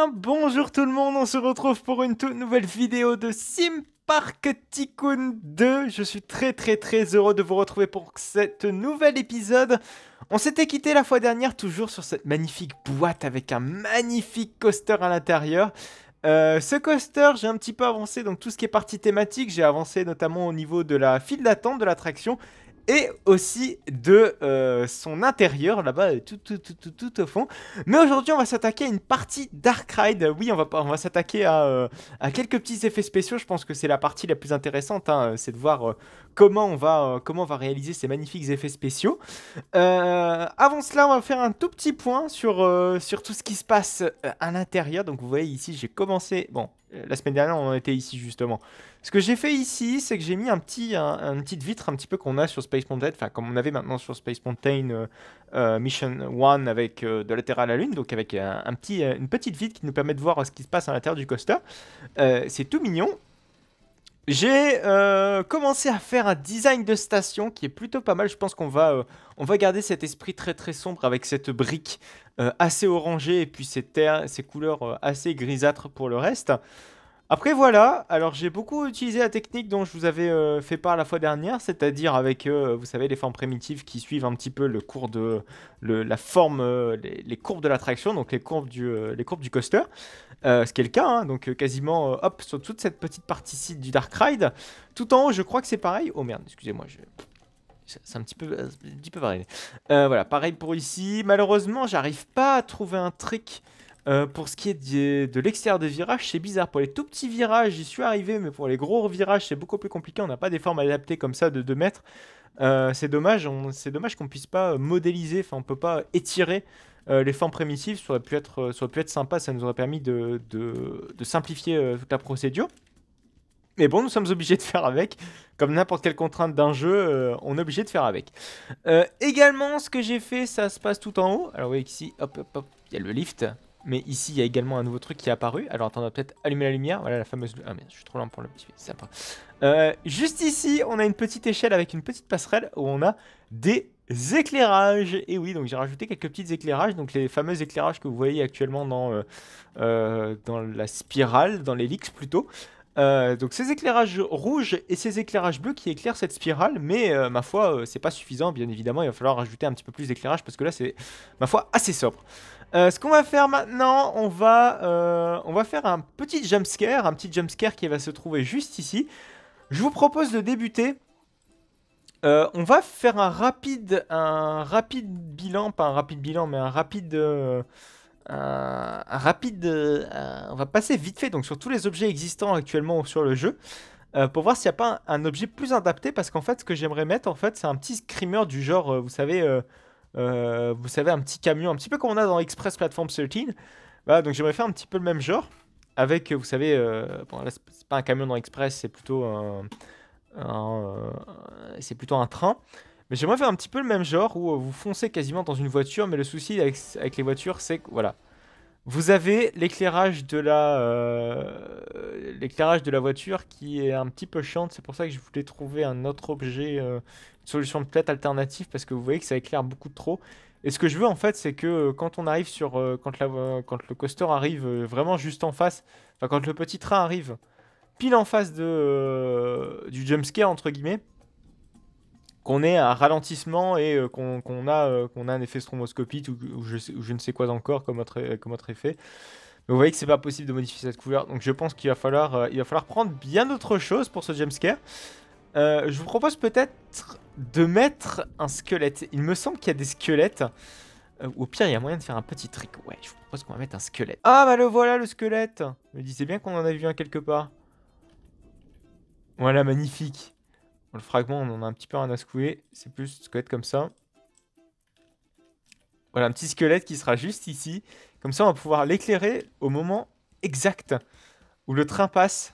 bien, bonjour tout le monde, on se retrouve pour une toute nouvelle vidéo de Sim Park Tycoon 2. Je suis très heureux de vous retrouver pour cet nouvel épisode. On s'était quitté la fois dernière toujours sur cette magnifique boîte avec un magnifique coaster à l'intérieur. Ce coaster, j'ai un petit peu avancé, donc tout ce qui est partie thématique, j'ai avancé notamment au niveau de la file d'attente de l'attraction et aussi de son intérieur, là-bas, tout au fond. Mais aujourd'hui, on va s'attaquer à une partie Dark Ride. Oui, on va s'attaquer à quelques petits effets spéciaux. Je pense que c'est la partie la plus intéressante, hein, c'est de voir comment on va réaliser ces magnifiques effets spéciaux. Avant cela, on va faire un tout petit point sur tout ce qui se passe à l'intérieur. Donc vous voyez ici, j'ai commencé... Bon, la semaine dernière, on en était ici justement. Ce que j'ai fait ici, c'est que j'ai mis une petite vitre un petit peu qu'on a sur Space Mountain, enfin comme on avait maintenant sur Space Mountain Mission 1 avec de la Terre à la Lune, donc avec une petite vitre qui nous permet de voir ce qui se passe à l'intérieur du coaster. C'est tout mignon. J'ai commencé à faire un design de station qui est plutôt pas mal. Je pense on va garder cet esprit très sombre avec cette brique assez orangée et puis ces couleurs assez grisâtres pour le reste. Après voilà, alors j'ai beaucoup utilisé la technique dont je vous avais fait part la fois dernière, c'est-à-dire avec, vous savez, les formes primitives qui suivent un petit peu le cours de la forme, les courbes de l'attraction, donc les courbes du coaster. Ce qui est le cas, hein, donc quasiment hop sur toute cette petite partie-ci du Dark Ride. Tout en haut, je crois que c'est pareil. Oh merde, excusez-moi, c'est un petit peu varié. Voilà, pareil pour ici. Malheureusement, j'arrive pas à trouver un trick pour ce qui est de l'extérieur des virages. C'est bizarre. Pour les tout petits virages, j'y suis arrivé, mais pour les gros virages, c'est beaucoup plus compliqué. On n'a pas des formes adaptées comme ça de 2 mètres. C'est dommage, c'est dommage qu'on puisse pas modéliser, enfin on peut pas étirer les formes primitives. Ça aurait pu être sympa, ça nous aurait permis de simplifier toute la procédure. Mais bon, nous sommes obligés de faire avec. Comme n'importe quelle contrainte d'un jeu, on est obligé de faire avec. Également, ce que j'ai fait, ça se passe tout en haut. Alors, vous voyez ici, hop, il y a le lift. Mais ici, il y a également un nouveau truc qui est apparu. Alors, attends, on va peut-être allumer la lumière. Voilà la fameuse... Ah, mais je suis trop lent pour le petit. C'est sympa. Juste ici, on a une petite échelle avec une petite passerelle où on a des éclairages. Et oui, donc j'ai rajouté quelques petits éclairages. Donc, les fameux éclairages que vous voyez actuellement dans la spirale, dans l'hélice plutôt. Donc ces éclairages rouges et ces éclairages bleus qui éclairent cette spirale, mais ma foi, c'est pas suffisant, bien évidemment, il va falloir rajouter un petit peu plus d'éclairage parce que là c'est, ma foi, assez sobre. Ce qu'on va faire maintenant, on va faire un petit jumpscare qui va se trouver juste ici. Je vous propose de débuter. On va faire un rapide bilan, pas un rapide bilan, mais on va passer vite fait donc sur tous les objets existants actuellement sur le jeu pour voir s'il n'y a pas un objet plus adapté parce qu'en fait ce que j'aimerais mettre en fait c'est un petit screamer du genre vous savez un petit camion un petit peu comme on a dans Express Platform 13. Voilà, donc j'aimerais faire un petit peu le même genre avec vous savez bon là c'est pas un camion dans Express, un- c'est plutôt un train. Mais j'aimerais faire un petit peu le même genre où vous foncez quasiment dans une voiture, mais le souci avec les voitures, c'est que voilà, vous avez l'éclairage de la voiture qui est un petit peu chiante. C'est pour ça que je voulais trouver un autre objet, une solution de peut-être alternative, parce que vous voyez que ça éclaire beaucoup trop. Et ce que je veux en fait, c'est que quand on arrive quand le coaster arrive vraiment juste en face, enfin quand le petit train arrive pile en face du jumpscare entre guillemets, qu'on ait un ralentissement et qu'on a un effet stroboscopique ou je ne sais quoi encore comme autre effet. Mais vous voyez que c'est pas possible de modifier cette couleur, donc je pense il va falloir prendre bien autre chose pour ce jumpscare. Je vous propose peut-être de mettre un squelette. Il me semble qu'il y a des squelettes. Au pire, il y a moyen de faire un petit trick. Ouais, je vous propose qu'on va mettre un squelette. Ah bah le voilà le squelette. Je me disais bien qu'on en avait vu un quelque part. Voilà, magnifique. Bon, le fragment, on en a un petit peu rien à secouer. C'est plus un squelette comme ça. Voilà, un petit squelette qui sera juste ici. Comme ça, on va pouvoir l'éclairer au moment exact où le train passe.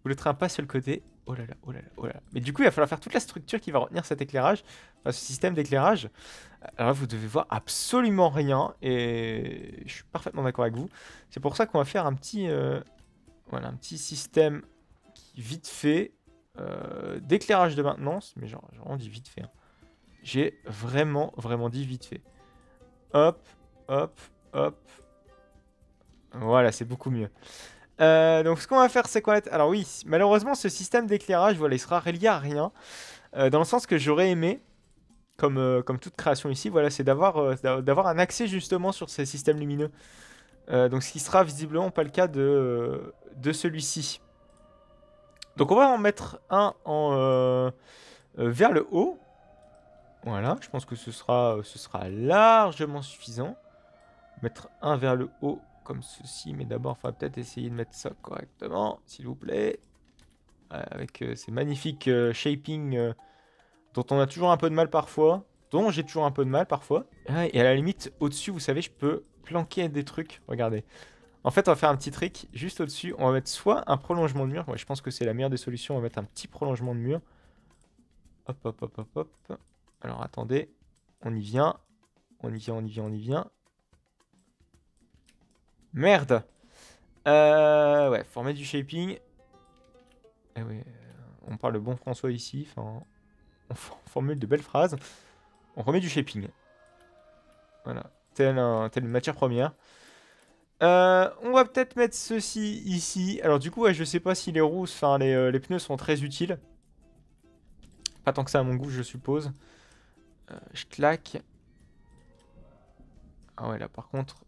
Où le train passe sur le côté. Oh là là, oh là là, oh là là. Mais du coup, il va falloir faire toute la structure qui va retenir cet éclairage. Enfin, ce système d'éclairage. Alors là, vous devez voir absolument rien. Et je suis parfaitement d'accord avec vous. C'est pour ça qu'on va faire voilà, un petit système qui, vite fait, d'éclairage de maintenance. Mais genre, j'ai vraiment dit vite fait, hein. J'ai vraiment dit vite fait. Hop, hop, hop. Voilà, c'est beaucoup mieux. Donc ce qu'on va faire, c'est quoi? Alors oui, malheureusement, ce système d'éclairage, voilà, il sera relié à rien. Dans le sens que j'aurais aimé, comme toute création ici, voilà, c'est d'avoir un accès justement sur ces systèmes lumineux. Donc ce qui sera visiblement pas le cas de celui-ci. Donc on va en mettre un vers le haut. Voilà, je pense que ce sera largement suffisant. Mettre un vers le haut comme ceci, mais d'abord, il faudra peut-être essayer de mettre ça correctement, s'il vous plaît. Avec ces magnifiques shaping dont on a toujours un peu de mal parfois. Dont j'ai toujours un peu de mal parfois. Ah, et à la limite, au-dessus, vous savez, je peux planquer des trucs. Regardez. En fait, on va faire un petit trick. Juste au-dessus, on va mettre soit un prolongement de mur. Ouais, je pense que c'est la meilleure des solutions. On va mettre un petit prolongement de mur. Hop, hop, hop, hop, hop. Alors, attendez. On y vient. On y vient, on y vient, on y vient. Merde. Ouais, former du shaping. Eh oui, on parle de bon François ici. Enfin, on formule de belles phrases. On remet du shaping. Voilà. Telle une matière première. On va peut-être mettre ceci ici. Alors du coup, ouais, je sais pas si les roues, enfin les pneus sont très utiles. Pas tant que ça à mon goût, je suppose. Je claque. Ah ouais, là par contre,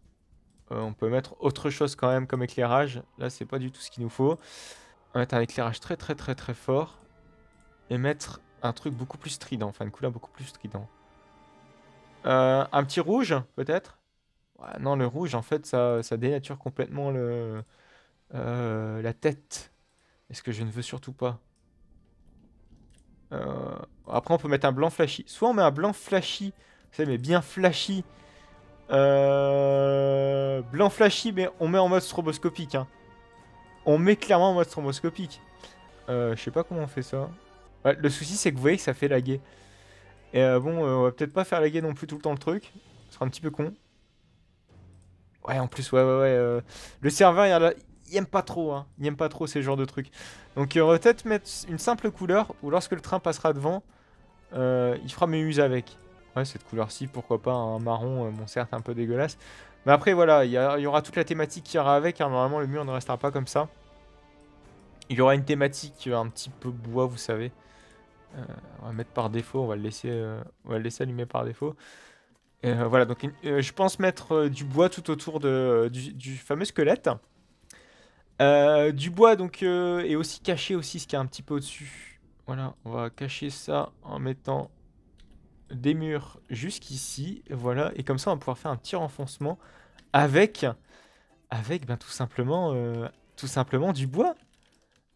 on peut mettre autre chose quand même comme éclairage. Là, c'est pas du tout ce qu'il nous faut. On va mettre un éclairage très très très très fort. Et mettre un truc beaucoup plus strident. Enfin, une couleur beaucoup plus strident. Un petit rouge, peut-être? Ouais, non, le rouge, en fait, ça dénature complètement la tête. Est-ce que je ne veux surtout pas? Après, on peut mettre un blanc flashy. Soit on met un blanc flashy, vous savez, mais bien flashy. Blanc flashy, mais on met en mode stroboscopique. Hein. On met clairement en mode stroboscopique. Je sais pas comment on fait ça. Ouais, le souci, c'est que vous voyez que ça fait laguer. Et bon, on va peut-être pas faire laguer non plus tout le temps le truc. Ce sera un petit peu con. Ouais, en plus, ouais. Le serveur, il aime pas trop, hein. Il aime pas trop ces genres de trucs. Donc, on va peut-être mettre une simple couleur où lorsque le train passera devant, il fera mémuse avec. Ouais, cette couleur-ci, pourquoi pas un marron, bon, certes, un peu dégueulasse. Mais après, voilà, il y aura toute la thématique qui ira avec. Hein. Normalement, le mur ne restera pas comme ça. Il y aura une thématique un petit peu bois, vous savez. On va mettre par défaut, on va le laisser allumer par défaut. Voilà, donc je pense mettre du bois tout autour du fameux squelette. Du bois, donc, et aussi cacher aussi ce qui est un petit peu au-dessus. Voilà, on va cacher ça en mettant des murs jusqu'ici. Voilà, et comme ça, on va pouvoir faire un petit renfoncement avec ben, tout simplement du bois.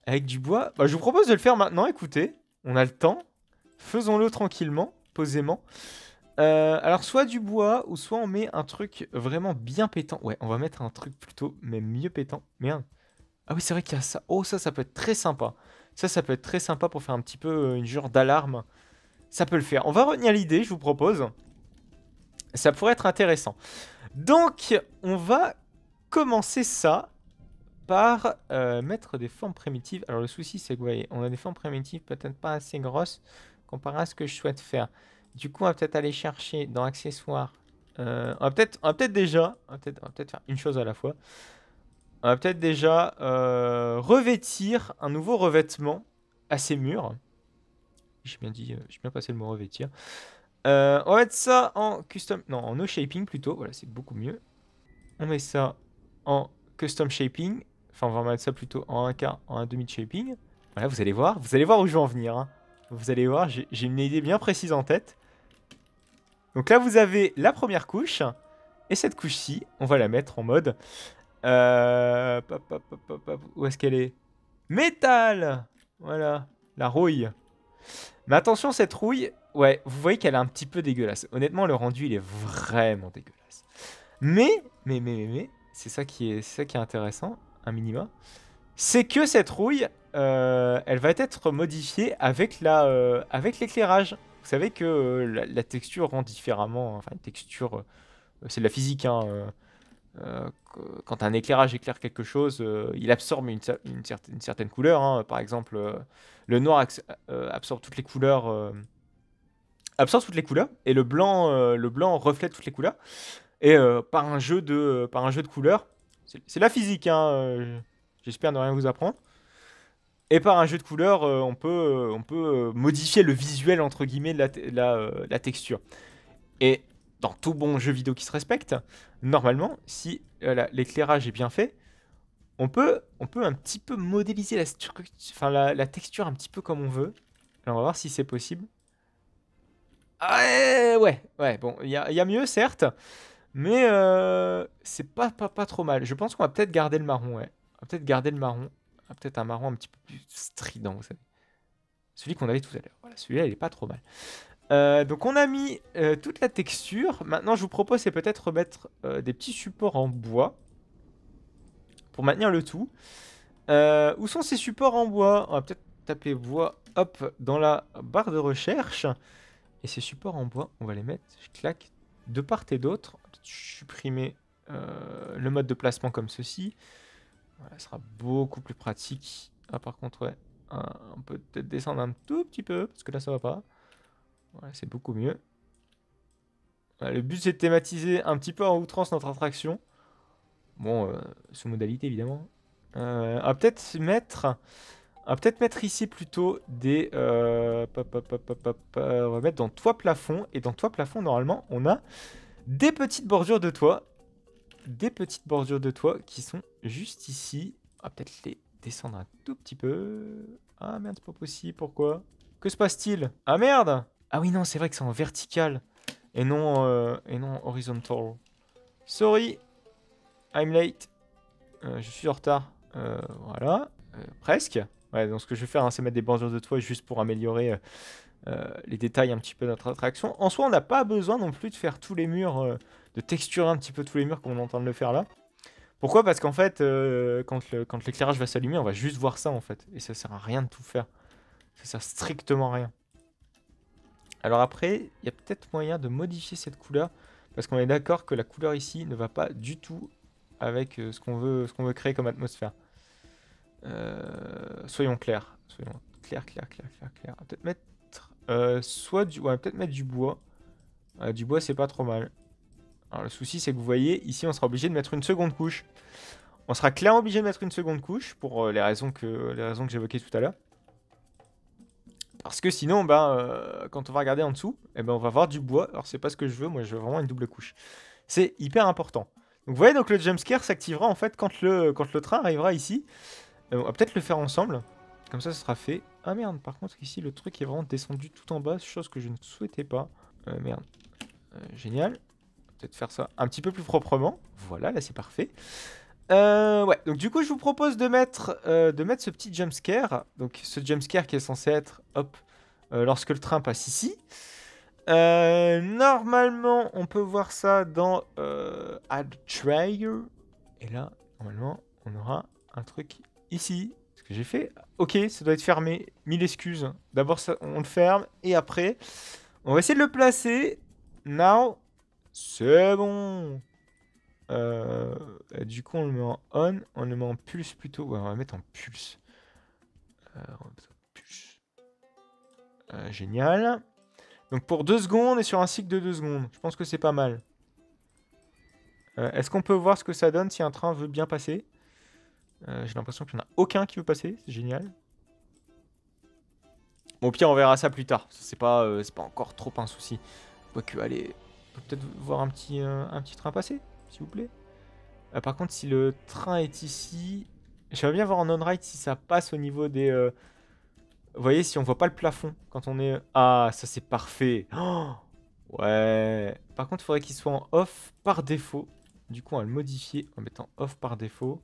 Avec du bois. Bah, je vous propose de le faire maintenant, écoutez. On a le temps. Faisons-le tranquillement, posément. Alors, soit du bois, ou soit on met un truc vraiment bien pétant. Ouais, on va mettre un truc plutôt, mais mieux pétant. Merde. Ah oui, c'est vrai qu'il y a ça. Oh, ça peut être très sympa. Ça peut être très sympa pour faire un petit peu une genre d'alarme. Ça peut le faire. On va retenir l'idée, je vous propose. Ça pourrait être intéressant. Donc, on va commencer ça par mettre des formes primitives. Alors, le souci, c'est que, vous voyez, on a des formes primitives peut-être pas assez grosses comparé à ce que je souhaite faire. Du coup, on va peut-être aller chercher dans accessoires. On va peut-être faire une chose à la fois. On va peut-être déjà revêtir un nouveau revêtement à ces murs. J'ai bien passé le mot revêtir. On va mettre ça en custom, non, en no shaping plutôt. Voilà, c'est beaucoup mieux. On met ça en custom shaping. Enfin, on va mettre ça plutôt en 1/4, en 1/2 de shaping. Voilà, vous allez voir où je vais en venir. Hein. Vous allez voir, j'ai une idée bien précise en tête. Donc là, vous avez la première couche. Et cette couche-ci, on va la mettre en mode... Où est-ce qu'elle est? Métal! Voilà, la rouille. Mais attention, cette rouille, ouais, vous voyez qu'elle est un petit peu dégueulasse. Honnêtement, le rendu, il est vraiment dégueulasse. Mais, c'est ça qui est intéressant, un minima. C'est que cette rouille, elle va être modifiée avec l'éclairage. Vous savez que la texture rend différemment, enfin, une texture, c'est de la physique, hein. Quand un éclairage éclaire quelque chose, il absorbe une certaine couleur. Hein. Par exemple, le noir absorbe toutes les couleurs, et le blanc reflète toutes les couleurs. Et par un jeu de couleurs, C'est la physique, hein. J'espère ne rien vous apprendre. Et par un jeu de couleurs, on peut modifier le visuel, entre guillemets, de la texture. Et dans tout bon jeu vidéo qui se respecte, normalement, si l'éclairage est bien fait, on peut un petit peu modéliser la texture un petit peu comme on veut. Alors, on va voir si c'est possible. Ah, ouais, bon, il y a mieux, certes, mais c'est pas trop mal. Je pense qu'on va peut-être garder le marron, ouais. On va peut-être garder le marron. On va peut-être un marron un petit peu plus strident, vous savez. Celui qu'on avait tout à l'heure. Voilà, celui-là, il est pas trop mal. Donc on a mis toute la texture. Maintenant, je vous propose, c'est peut-être mettre des petits supports en bois pour maintenir le tout. Où sont ces supports en bois? On va peut-être taper bois, hop, dans la barre de recherche. Et ces supports en bois, on va les mettre, je claque, de part et d'autre. Supprimer le mode de placement comme ceci. Voilà, ça sera beaucoup plus pratique. Ah, par contre, ouais, on peut peut-être descendre un tout petit peu, parce que là, ça va pas. Voilà, c'est beaucoup mieux. Voilà, le but, c'est de thématiser un petit peu en outrance notre attraction. Bon, sous modalité, évidemment. On va peut-être mettre ici plutôt des... on va mettre dans toit plafond. Et dans toit plafond, normalement, on a des petites bordures de toit. Des petites bordures de toit qui sont juste ici. On va peut-être les descendre un tout petit peu. Ah merde, c'est pas possible. Pourquoi? Que se passe-t-il? Ah merde! Ah oui, non, c'est vrai que c'est en vertical. Et non horizontal. Sorry. I'm late. Je suis en retard. Voilà. Presque. Ouais, donc ce que je vais faire, hein, c'est mettre des bordures de toit juste pour améliorer les détails un petit peu de notre attraction. En soi, on n'a pas besoin non plus de faire tous les murs, de texturer un petit peu tous les murs comme on est en train de le faire là. Pourquoi? Parce qu'en fait, quand l'éclairage va s'allumer, on va juste voir ça en fait. Et ça sert à rien de tout faire. Ça sert strictement à rien. Alors après, il y a peut-être moyen de modifier cette couleur. Parce qu'on est d'accord que la couleur ici ne va pas du tout avec ce qu'on veut créer comme atmosphère. Soyons clairs. Soyons clairs. On va peut-être mettre ouais, peut-être mettre du bois. Du bois, c'est pas trop mal. Alors le souci, c'est que vous voyez, ici, on sera obligé de mettre une seconde couche. On sera clairement obligé de mettre une seconde couche pour les raisons que j'évoquais tout à l'heure. Parce que sinon, quand on va regarder en dessous, on va voir du bois. Alors c'est pas ce que je veux, moi je veux vraiment une double couche. C'est hyper important. Donc vous voyez, donc le jumpscare s'activera en fait quand le train arrivera ici. On va peut-être le faire ensemble. Comme ça sera fait. Ah merde, par contre ici le truc est vraiment descendu tout en bas, chose que je ne souhaitais pas. Merde. Génial. Peut-être faire ça un petit peu plus proprement. Voilà, là c'est parfait. Ouais, donc du coup je vous propose de mettre ce petit jumpscare. Donc ce jumpscare qui est censé être, hop, lorsque le train passe ici. Normalement on peut voir ça dans Add Trigger. Et là, normalement, on aura un truc ici. Ce que j'ai fait. Ok, ça doit être fermé. Mille excuses. D'abord on le ferme. Et après, on va essayer de le placer. Now, c'est bon. Du coup, on le met en on, on le met en pulse plutôt. Ouais, on va mettre en pulse. On va mettre en pulse. Génial. Donc pour 2 secondes et sur un cycle de 2 secondes. Je pense que c'est pas mal. Est-ce qu'on peut voir ce que ça donne si un train veut bien passer? J'ai l'impression qu'il n'y en a aucun qui veut passer. C'est génial. Bon, au pire, on verra ça plus tard. C'est pas encore trop un souci. Quoique, allez, on peut peut-être voir un petit train passer, s'il vous plaît. Par contre, si le train est ici... J'aimerais bien voir en on-ride si ça passe au niveau des... Vous voyez, si on voit pas le plafond quand on est... Ah, ça c'est parfait. Oh, ouais. Par contre, il faudrait qu'il soit en off par défaut. Du coup, on va le modifier en mettant off par défaut.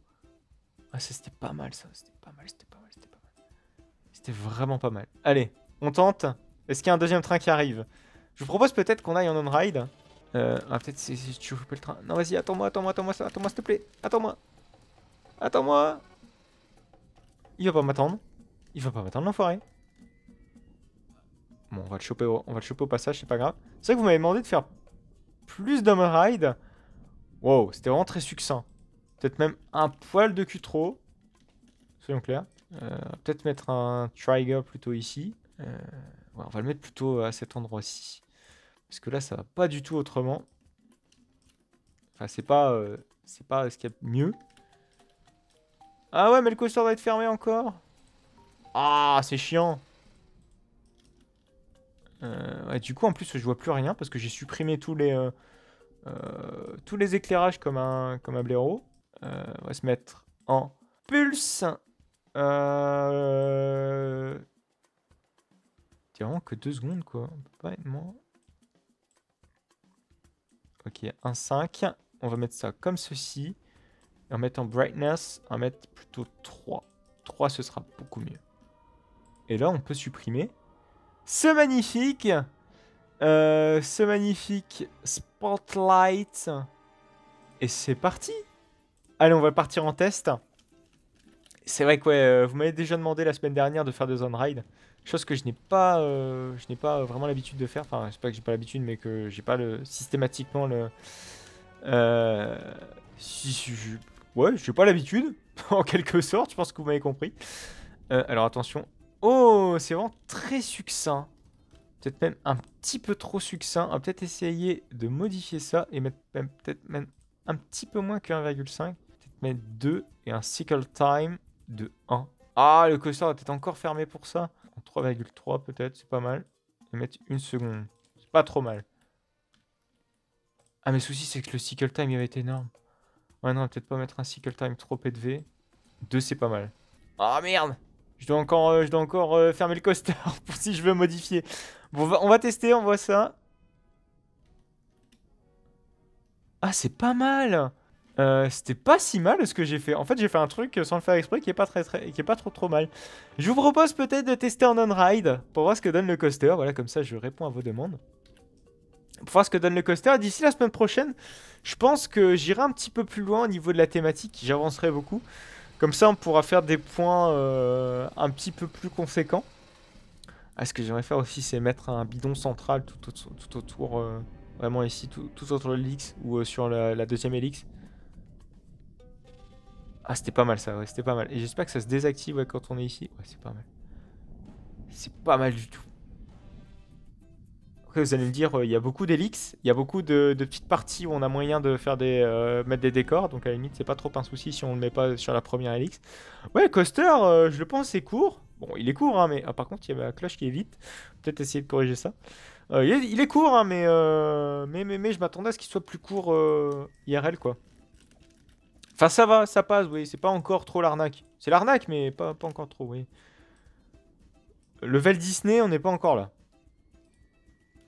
Ah, ça c'était pas mal, ça. C'était pas mal. C'était vraiment pas mal. Allez, on tente. Est-ce qu'il y a un deuxième train qui arrive? Je vous propose peut-être qu'on aille en on-ride. Peut-être si tu veux le train. Non, vas-y, attends-moi, s'il te plaît. Attends-moi. Il va pas m'attendre. L'enfoiré. Bon, on va le choper au passage, c'est pas grave. C'est vrai que vous m'avez demandé de faire plus d'on-ride. Wow, c'était vraiment très succinct. Peut-être même un poil de cul trop. Soyons clairs. Peut-être mettre un trigger plutôt ici. Ouais, on va le mettre plutôt à cet endroit-ci. Parce que là, ça va pas du tout autrement. Enfin, c'est pas ce qu'il y a de mieux. Ah ouais, mais le coaster doit être fermé encore. Ah, c'est chiant. Ouais, du coup, en plus, je vois plus rien parce que j'ai supprimé tous les éclairages comme un blaireau. On va se mettre en pulse. C'est vraiment que 2 secondes, quoi. On peut pas être moins. Ok, 1,5. On va mettre ça comme ceci. Et on va mettre en brightness. On va mettre plutôt 3. 3, ce sera beaucoup mieux. Et là, on peut supprimer ce magnifique spotlight. Et c'est parti. Allez, on va partir en test. C'est vrai que ouais, vous m'avez déjà demandé la semaine dernière de faire des on-ride. Chose que je n'ai pas vraiment l'habitude de faire. Enfin, c'est pas que j'ai pas l'habitude, mais que j'ai pas systématiquement le... Euh, ouais, j'ai pas l'habitude, en quelque sorte, je pense que vous m'avez compris. Alors attention. Oh, c'est vraiment très succinct. Peut-être même un petit peu trop succinct. On va peut-être essayer de modifier ça et mettre peut-être même un petit peu moins que 1,5. Peut-être mettre 2 et un cycle time de 1. Ah, le coaster va peut-être encore fermé pour ça. En 3,3 peut-être, c'est pas mal. Et mettre 1 seconde. C'est pas trop mal. Ah, mais le souci, c'est que le cycle time, il va être énorme. Ouais, non, peut-être pas mettre un cycle time trop élevé. 2, c'est pas mal. Ah, merde! Je dois encore fermer le coaster pour si je veux modifier. Bon, on va tester, on voit ça. Ah, c'est pas mal! C'était pas si mal ce que j'ai fait. En fait, j'ai fait un truc sans le faire exprès qui est pas qui est pas trop mal. Je vous propose peut-être de tester en on-ride pour voir ce que donne le coaster. Voilà, comme ça, je réponds à vos demandes. Pour voir ce que donne le coaster. D'ici la semaine prochaine, je pense que j'irai un petit peu plus loin au niveau de la thématique. J'avancerai beaucoup. Comme ça, on pourra faire des points un petit peu plus conséquents. Ah, ce que j'aimerais faire aussi, c'est mettre un bidon central tout autour, vraiment ici, tout autour de l'hélice ou sur la deuxième hélice. Ah, c'était pas mal ça, ouais, c'était pas mal. Et j'espère que ça se désactive ouais, quand on est ici. Ouais, c'est pas mal. C'est pas mal du tout. Après, vous allez me dire, il y a beaucoup d'hélices, il y a beaucoup de petites parties où on a moyen de faire mettre des décors. Donc à la limite, c'est pas trop un souci si on le met pas sur la première hélice. Ouais, coaster, je le pense, c'est court. Bon, il est court, hein, mais par contre, il y a la cloche qui est vite. Peut-être essayer de corriger ça. Il est court, hein, mais je m'attendais à ce qu'il soit plus court IRL, quoi. Enfin, ça va, ça passe, oui. C'est pas encore trop l'arnaque. C'est l'arnaque, mais pas encore trop, oui. Level Disney, on n'est pas encore là.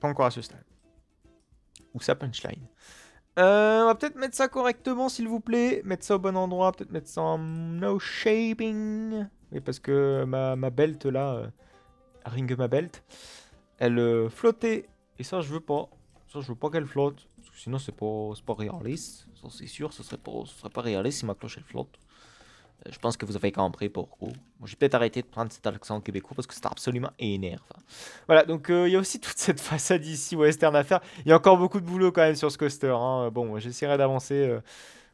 Pas encore à ce stade. Ou ça punchline. On va peut-être mettre ça correctement, s'il vous plaît. Mettre ça au bon endroit. Peut-être mettre ça en no shaping. Oui, parce que ma belt, là, ring ma belt, elle flottait. Et ça, je veux pas. Ça, je veux pas qu'elle flotte. Parce que sinon, c'est pas réaliste. Ça, c'est sûr, ce serait pas réaliste si ma cloche, elle flotte. Je pense que vous avez compris pourquoi. Bon, j'ai peut-être arrêté de prendre cet accent québécois parce que c'est absolument énervant. Voilà, donc il y a aussi toute cette façade ici western à faire. Il y a encore beaucoup de boulot quand même sur ce coaster. Hein. Bon, j'essaierai d'avancer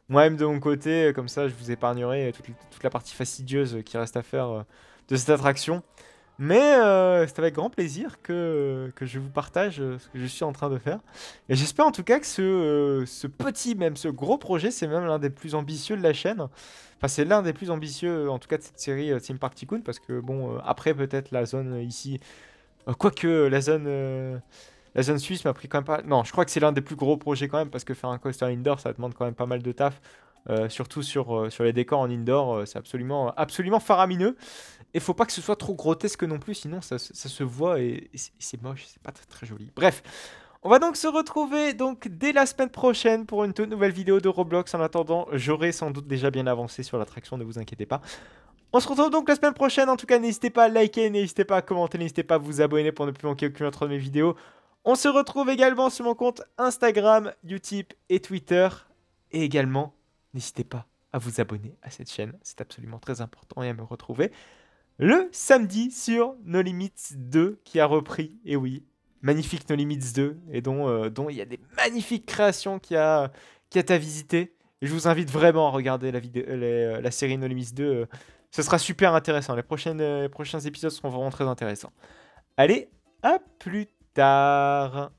moi-même de mon côté. Comme ça, je vous épargnerai toute la partie fastidieuse qui reste à faire de cette attraction. Mais c'est avec grand plaisir que je vous partage ce que je suis en train de faire. Et j'espère en tout cas que ce gros projet, c'est même l'un des plus ambitieux de la chaîne. Enfin, c'est l'un des plus ambitieux, en tout cas, de cette série Theme Park Tycoon. Parce que, bon, après, peut-être la zone ici... quoique, la zone suisse m'a pris quand même pas... Non, je crois que c'est l'un des plus gros projets quand même. Parce que faire un coaster indoor, ça demande quand même pas mal de taf. Surtout sur les décors en indoor, c'est absolument faramineux. Et faut pas que ce soit trop grotesque non plus, sinon ça se voit et c'est moche, c'est pas très joli. Bref, on va donc se retrouver donc dès la semaine prochaine pour une toute nouvelle vidéo de Roblox. En attendant, j'aurai sans doute déjà bien avancé sur l'attraction, ne vous inquiétez pas. On se retrouve donc la semaine prochaine. En tout cas, n'hésitez pas à liker, n'hésitez pas à commenter, n'hésitez pas à vous abonner pour ne plus manquer aucune autre de mes vidéos. On se retrouve également sur mon compte Instagram, Utip et Twitter. Et également, n'hésitez pas à vous abonner à cette chaîne, c'est absolument très important, et à me retrouver le samedi sur No Limits 2 qui a repris, et oui, magnifique No Limits 2, et dont il y a des magnifiques créations qu'il y a à visiter. Et je vous invite vraiment à regarder la série No Limits 2, ce sera super intéressant, les prochains épisodes seront vraiment très intéressants. Allez, à plus tard!